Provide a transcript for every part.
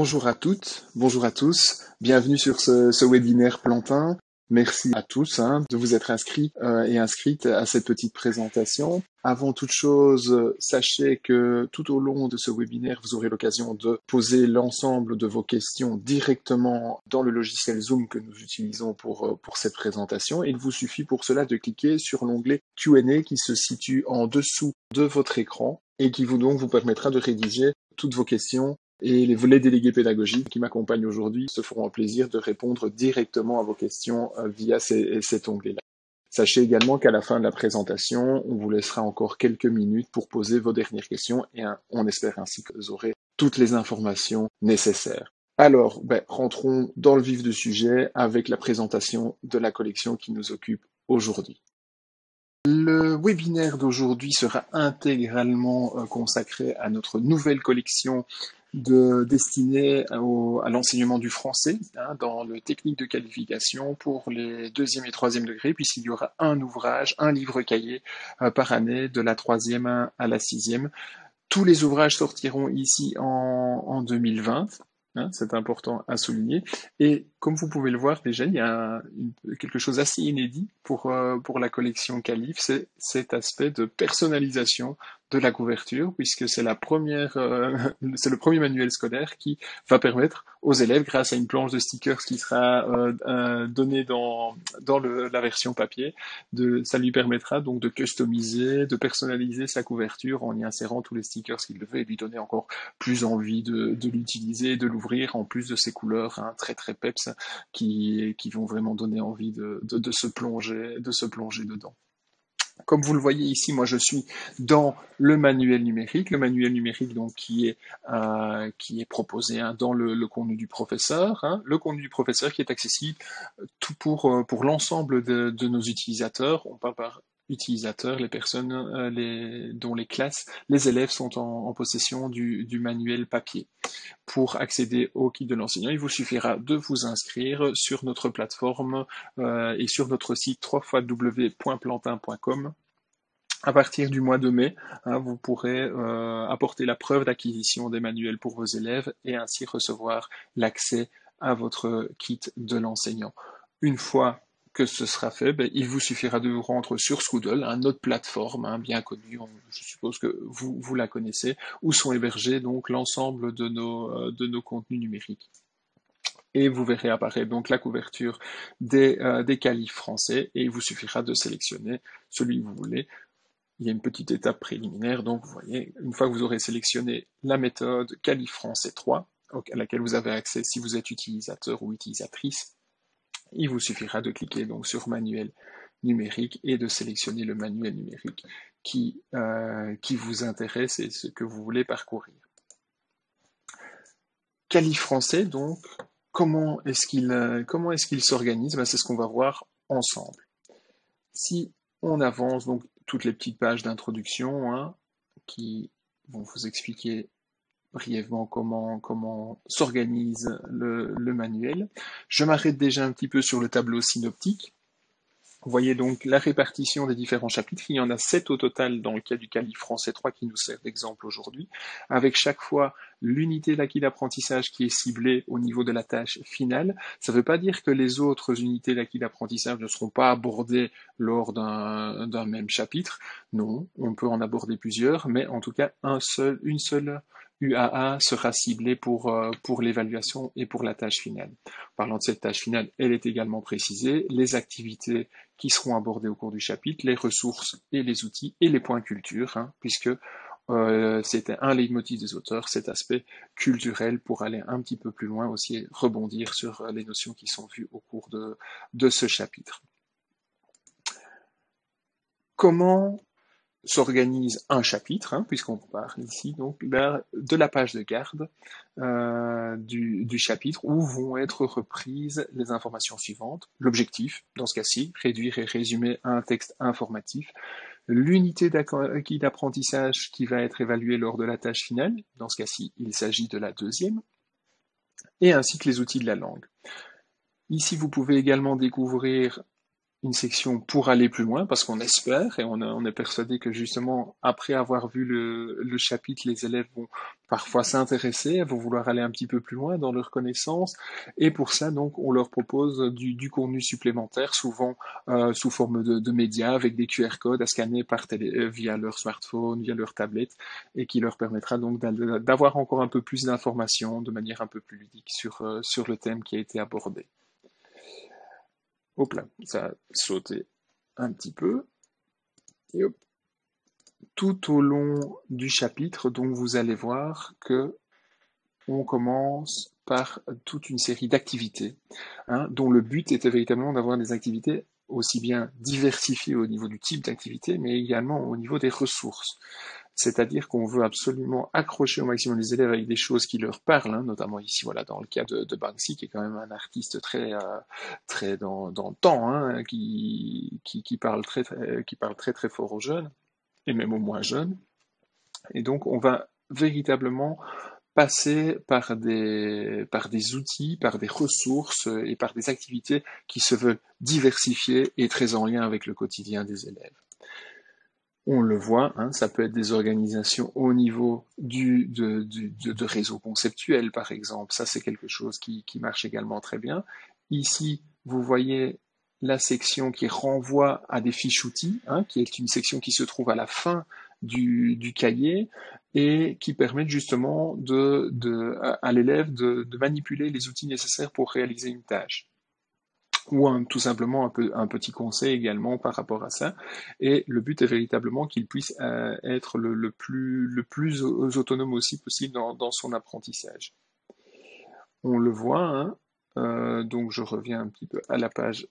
Bonjour à toutes, bonjour à tous, bienvenue sur ce webinaire Plantin. Merci à tous de vous être inscrits et inscrites à cette petite présentation. Avant toute chose, sachez que tout au long de ce webinaire, vous aurez l'occasion de poser l'ensemble de vos questions directement dans le logiciel Zoom que nous utilisons pour cette présentation. Il vous suffit pour cela de cliquer sur l'onglet Q&A qui se situe en dessous de votre écran et qui vous permettra de rédiger toutes vos questions. Et les délégués pédagogiques qui m'accompagnent aujourd'hui se feront un plaisir de répondre directement à vos questions via cet onglet-là. Sachez également qu'à la fin de la présentation, on vous laissera encore quelques minutes pour poser vos dernières questions et on espère ainsi que vous aurez toutes les informations nécessaires. Alors, rentrons dans le vif du sujet avec la présentation de la collection qui nous occupe aujourd'hui. Le webinaire d'aujourd'hui sera intégralement consacré à notre nouvelle collection destinée à l'enseignement du français dans le technique de qualification pour les 2e et 3e degrés, puisqu'il y aura un ouvrage, un livre cahier par année de la 3e à la 6e. Tous les ouvrages sortiront ici en 2020. C'est important à souligner. Et comme vous pouvez le voir déjà, il y a quelque chose d'assez inédit pour la collection Calif, c'est cet aspect de personnalisation de la couverture, puisque c'est c'est le premier manuel scolaire qui va permettre aux élèves, grâce à une planche de stickers qui sera donnée dans la version papier, ça lui permettra donc de customiser, de personnaliser sa couverture en y insérant tous les stickers qu'il veut et lui donner encore plus envie de l'utiliser, de l'ouvrir, en plus de ses couleurs très très peps qui vont vraiment donner envie de se plonger dedans. Comme vous le voyez ici, moi je suis dans le manuel numérique donc qui est proposé dans le contenu du professeur, le contenu du professeur qui est accessible tout pour l'ensemble de nos utilisateurs. On parle par utilisateurs, les personnes dont les classes, les élèves sont en possession du manuel papier. Pour accéder au kit de l'enseignant, il vous suffira de vous inscrire sur notre plateforme et sur notre site www.plantin.com. À partir du mois de mai, vous pourrez apporter la preuve d'acquisition des manuels pour vos élèves et ainsi recevoir l'accès à votre kit de l'enseignant. Une fois que ce sera fait, il vous suffira de vous rendre sur Skoodle, notre plateforme bien connue, je suppose que vous la connaissez, où sont hébergés donc l'ensemble de nos contenus numériques. Et vous verrez apparaître donc la couverture des qualifs français et il vous suffira de sélectionner celui que vous voulez. Il y a une petite étape préliminaire, donc vous voyez, une fois que vous aurez sélectionné la méthode Calif Français 3, à laquelle vous avez accès si vous êtes utilisateur ou utilisatrice, il vous suffira de cliquer donc sur manuel numérique et de sélectionner le manuel numérique qui vous intéresse et ce que vous voulez parcourir. Calif Français, donc, comment est-ce qu'il s'organise? C'est ce qu'on va voir ensemble. Si on avance, donc toutes les petites pages d'introduction qui vont vous expliquer brièvement comment s'organise le manuel. Je m'arrête déjà un petit peu sur le tableau synoptique. Vous voyez donc la répartition des différents chapitres. Il y en a 7 au total dans le cas du Calif Français 3 qui nous sert d'exemple aujourd'hui, avec chaque fois l'unité d'acquis d'apprentissage qui est ciblée au niveau de la tâche finale. Ça ne veut pas dire que les autres unités d'acquis d'apprentissage ne seront pas abordées lors d'un même chapitre. Non, on peut en aborder plusieurs, mais en tout cas une seule UAA sera ciblée pour l'évaluation et pour la tâche finale. Parlant de cette tâche finale, elle est également précisée, les activités qui seront abordées au cours du chapitre, les ressources et les outils et les points culture, puisque c'était un leitmotiv des auteurs, cet aspect culturel pour aller un petit peu plus loin aussi et rebondir sur les notions qui sont vues au cours de ce chapitre. Comment s'organise un chapitre, puisqu'on parle ici donc de la page de garde du chapitre où vont être reprises les informations suivantes. L'objectif, dans ce cas-ci, réduire et résumer un texte informatif. L'unité d'acquis d'apprentissage qui va être évaluée lors de la tâche finale, dans ce cas-ci, il s'agit de la 2e, et ainsi que les outils de la langue. Ici, vous pouvez également découvrir une section pour aller plus loin, parce qu'on espère et on est persuadé que justement, après avoir vu le chapitre, les élèves vont parfois s'intéresser, vont vouloir aller un petit peu plus loin dans leur connaissance, et pour ça, donc, on leur propose du contenu supplémentaire, souvent sous forme de médias, avec des QR codes à scanner via leur smartphone, via leur tablette, et qui leur permettra donc d'avoir encore un peu plus d'informations de manière un peu plus ludique sur le thème qui a été abordé. Hop là, ça a sauté un petit peu. Et hop. Tout au long du chapitre, donc vous allez voir que on commence par toute une série d'activités, dont le but était véritablement d'avoir des activités aussi bien diversifiées au niveau du type d'activité, mais également au niveau des ressources. C'est-à-dire qu'on veut absolument accrocher au maximum les élèves avec des choses qui leur parlent, notamment ici, voilà, dans le cas de Banksy, qui est quand même un artiste très dans le temps, qui parle très fort aux jeunes, et même aux moins jeunes. Et donc, on va véritablement passer par des outils, par des ressources et par des activités qui se veulent diversifiées et très en lien avec le quotidien des élèves. On le voit, ça peut être des organisations au niveau de réseaux conceptuels, par exemple. Ça, c'est quelque chose qui marche également très bien. Ici, vous voyez la section qui renvoie à des fiches outils, qui est une section qui se trouve à la fin du cahier et qui permet justement à l'élève de manipuler les outils nécessaires pour réaliser une tâche. Ou tout simplement un petit conseil également par rapport à ça. Et le but est véritablement qu'il puisse être le plus autonome aussi possible dans son apprentissage. On le voit, donc je reviens un petit peu à la page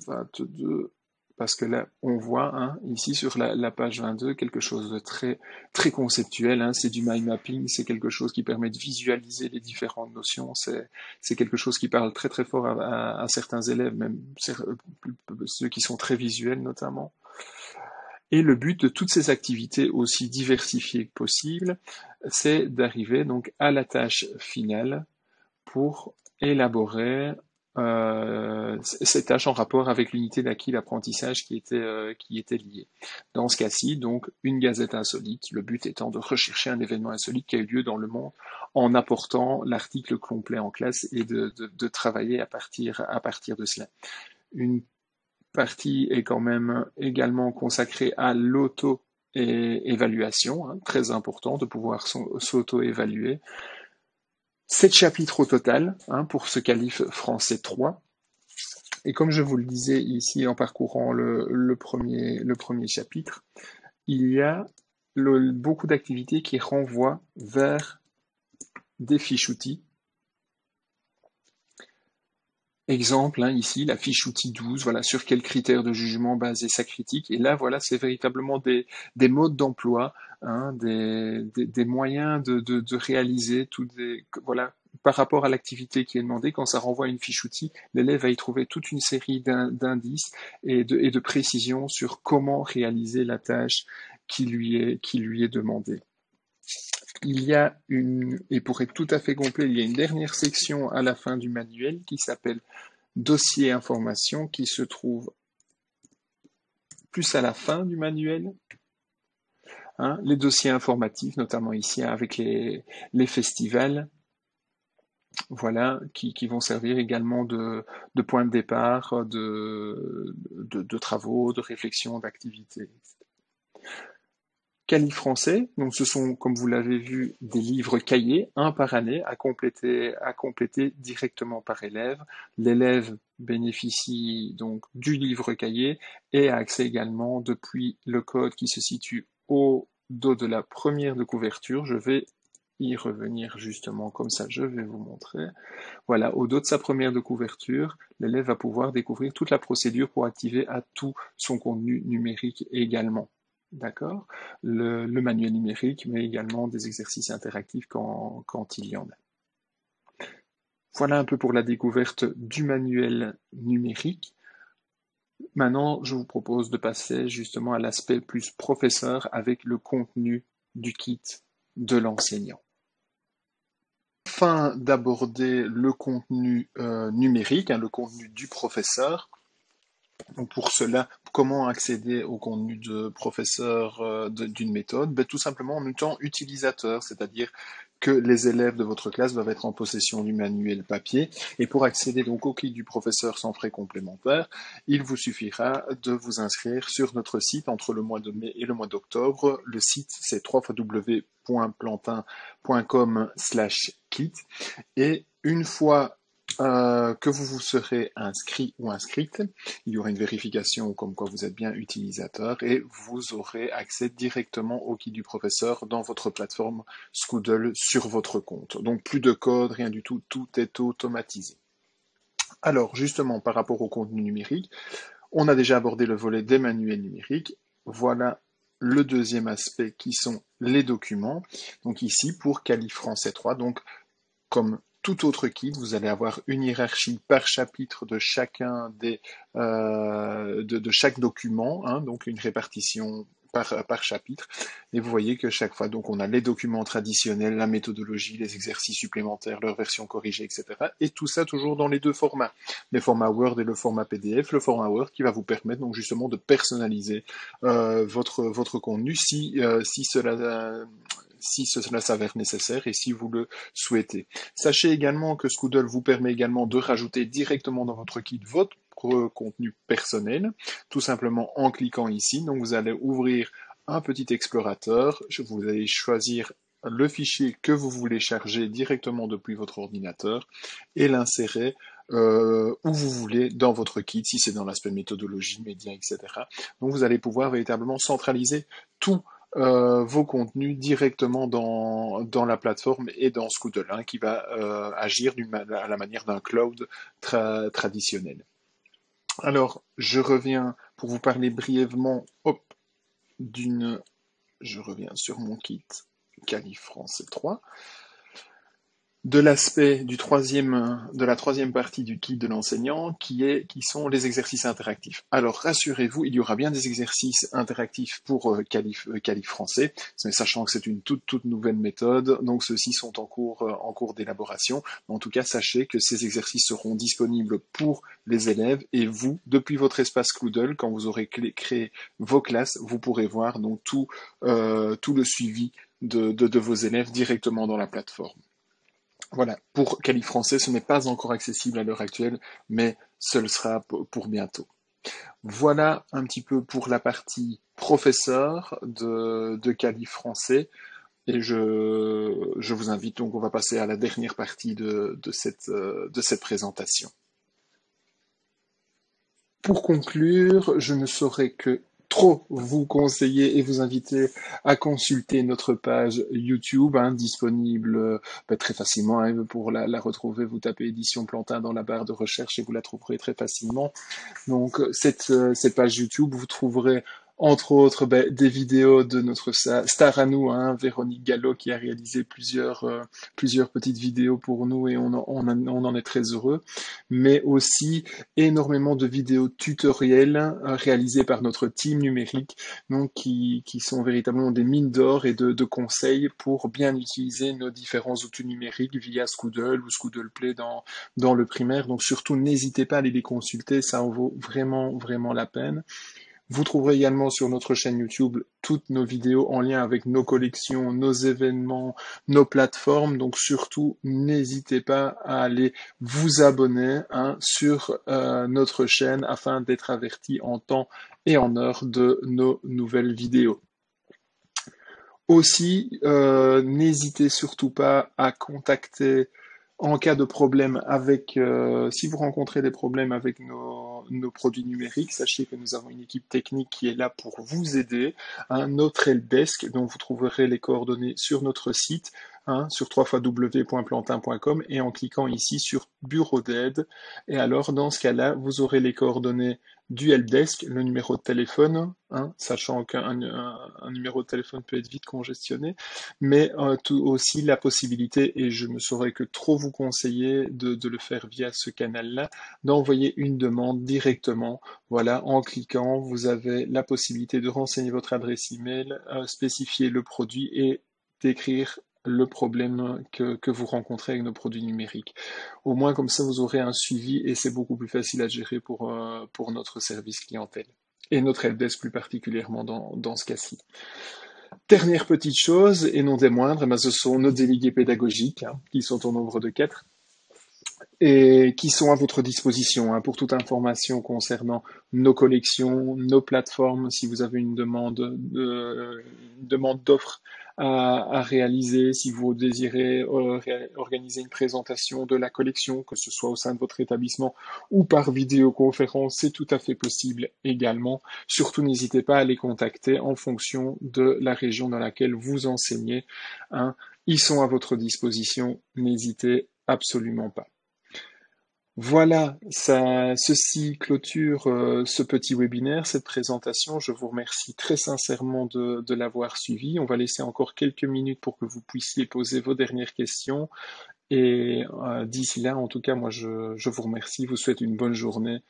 22, parce que là, on voit ici sur la page 22 quelque chose de très, très conceptuel. C'est du mind mapping, c'est quelque chose qui permet de visualiser les différentes notions. C'est quelque chose qui parle très, très fort à certains élèves, même ceux qui sont très visuels notamment. Et le but de toutes ces activités aussi diversifiées que possible, c'est d'arriver donc à la tâche finale pour élaborer ces tâches en rapport avec l'unité d'acquis d'apprentissage qui était liée. Dans ce cas-ci, donc, une gazette insolite, le but étant de rechercher un événement insolite qui a eu lieu dans le monde en apportant l'article complet en classe et de travailler à partir de cela. Une partie est quand même également consacrée à l'auto-évaluation, très important de pouvoir s'auto-évaluer. 7 chapitres au total pour ce qualif français 3. Et comme je vous le disais ici en parcourant le premier chapitre, il y a beaucoup d'activités qui renvoient vers des fiches outils. Exemple, ici, la fiche outil 12, voilà, sur quels critères de jugement baser sa critique. Et là, voilà, c'est véritablement des modes d'emploi, des moyens de réaliser voilà, par rapport à l'activité qui est demandée. Quand ça renvoie à une fiche outil, l'élève va y trouver toute une série d'indices et de précisions sur comment réaliser la tâche qui lui est demandée. Il y a et pour être tout à fait complet, il y a une dernière section à la fin du manuel qui s'appelle dossier information, qui se trouve plus à la fin du manuel. Les dossiers informatifs, notamment ici avec les festivals, voilà, qui vont servir également de point de départ, de travaux, de réflexion, d'activités. Qualif français, donc ce sont, comme vous l'avez vu, des livres cahiers, un par année, à compléter directement par élève. L'élève bénéficie donc du livre cahier et a accès également depuis le code qui se situe au dos de la première de couverture. Je vais y revenir justement comme ça, je vais vous montrer. Voilà, au dos de sa première de couverture, l'élève va pouvoir découvrir toute la procédure pour activer à tout son contenu numérique également. D'accord, le manuel numérique, mais également des exercices interactifs quand il y en a. Voilà un peu pour la découverte du manuel numérique. Maintenant, je vous propose de passer justement à l'aspect plus professeur avec le contenu du kit de l'enseignant. afin d'aborder le contenu numérique, hein, le contenu du professeur. Donc pour cela, comment accéder au contenu de professeur d'une méthode? Ben, tout simplement en étant utilisateur, c'est-à-dire que les élèves de votre classe doivent être en possession du manuel papier. Et pour accéder donc au kit du professeur sans frais complémentaires, il vous suffira de vous inscrire sur notre site entre le mois de mai et le mois d'octobre. Le site, c'est www.plantin.com/kit. Et une fois que vous vous serez inscrit ou inscrite, il y aura une vérification comme quoi vous êtes bien utilisateur et vous aurez accès directement au kit du professeur dans votre plateforme Skoodle sur votre compte. Donc plus de code, rien du tout, tout est automatisé. Alors justement, par rapport au contenu numérique, on a déjà abordé le volet des manuels numériques. Voilà le deuxième aspect qui sont les documents. Donc ici, pour Calif Français 3, donc comme tout autre kit, vous allez avoir une hiérarchie par chapitre de chacun de chaque document, hein, donc une répartition par chapitre. Et vous voyez que chaque fois, donc, on a les documents traditionnels, la méthodologie, les exercices supplémentaires, leur version corrigée, etc. Et tout ça toujours dans les deux formats, les formats Word et le format PDF. Le format Word qui va vous permettre donc justement de personnaliser votre contenu si cela s'avère nécessaire et si vous le souhaitez. Sachez également que Skoodle vous permet également de rajouter directement dans votre kit votre contenu personnel, tout simplement en cliquant ici. Donc vous allez ouvrir un petit explorateur, vous allez choisir le fichier que vous voulez charger directement depuis votre ordinateur et l'insérer où vous voulez dans votre kit, si c'est dans l'aspect méthodologie, médias, etc. Donc vous allez pouvoir véritablement centraliser tout vos contenus directement dans la plateforme et dans Skoodle, hein, qui va agir à la manière d'un cloud traditionnel. Alors, je reviens pour vous parler brièvement je reviens sur mon kit Calif Français 3. De l'aspect de la troisième partie du kit de l'enseignant, qui sont les exercices interactifs. Alors, rassurez-vous, il y aura bien des exercices interactifs pour Calif français, mais sachant que c'est une toute nouvelle méthode, donc ceux-ci sont en cours d'élaboration. En tout cas, sachez que ces exercices seront disponibles pour les élèves et vous, depuis votre espace Skoodle, quand vous aurez créé vos classes, vous pourrez voir donc tout le suivi de vos élèves directement dans la plateforme. Voilà, pour Calif Français, ce n'est pas encore accessible à l'heure actuelle, mais ce le sera pour bientôt. Voilà un petit peu pour la partie professeur de Calif Français. Et je vous invite donc, on va passer à la dernière partie de cette présentation. Pour conclure, je ne saurais que trop vous conseiller et vous inviter à consulter notre page YouTube, hein, disponible très facilement. Hein, pour la retrouver, vous tapez Édition Plantin dans la barre de recherche et vous la trouverez très facilement. Donc cette page YouTube, vous trouverez entre autres des vidéos de notre star à nous, hein, Véronique Gallo, qui a réalisé plusieurs petites vidéos pour nous et on en est très heureux, mais aussi énormément de vidéos tutoriels réalisées par notre team numérique, donc qui sont véritablement des mines d'or et de conseils pour bien utiliser nos différents outils numériques via Skoodle ou Skoodle Play dans le primaire. Donc surtout, n'hésitez pas à aller les consulter, ça en vaut vraiment la peine. Vous trouverez également sur notre chaîne YouTube toutes nos vidéos en lien avec nos collections, nos événements, nos plateformes. Donc surtout, n'hésitez pas à aller vous abonner sur notre chaîne afin d'être averti en temps et en heure de nos nouvelles vidéos. Aussi, n'hésitez surtout pas à contacter en cas de problème si vous rencontrez des problèmes avec nos produits numériques, sachez que nous avons une équipe technique qui est là pour vous aider, notre helpdesk, dont vous trouverez les coordonnées sur notre site, sur www.plantin.com et en cliquant ici sur Bureau d'aide. Et alors, dans ce cas-là, vous aurez les coordonnées du helpdesk, le numéro de téléphone, sachant qu'un numéro de téléphone peut être vite congestionné, mais aussi la possibilité, et je ne saurais que trop vous conseiller de le faire via ce canal-là, d'envoyer une demande directement. Voilà, en cliquant, vous avez la possibilité de renseigner votre adresse email, spécifier le produit et d'écrire le problème que vous rencontrez avec nos produits numériques. Au moins, comme ça, vous aurez un suivi et c'est beaucoup plus facile à gérer pour notre service clientèle. Et notre helpdesk plus particulièrement dans ce cas-ci. Dernière petite chose, et non des moindres, ce sont nos délégués pédagogiques, qui sont au nombre de 4 et qui sont à votre disposition pour toute information concernant nos collections, nos plateformes, si vous avez une demande d'offres à réaliser, si vous désirez organiser une présentation de la collection, que ce soit au sein de votre établissement ou par vidéoconférence, c'est tout à fait possible également. Surtout, n'hésitez pas à les contacter en fonction de la région dans laquelle vous enseignez. Ils sont à votre disposition, n'hésitez absolument pas. Voilà, ceci clôture ce petit webinaire, cette présentation. Je vous remercie très sincèrement de l'avoir suivi. On va laisser encore quelques minutes pour que vous puissiez poser vos dernières questions. Et d'ici là, en tout cas, moi, je vous remercie, vous souhaite une bonne journée.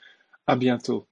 À bientôt.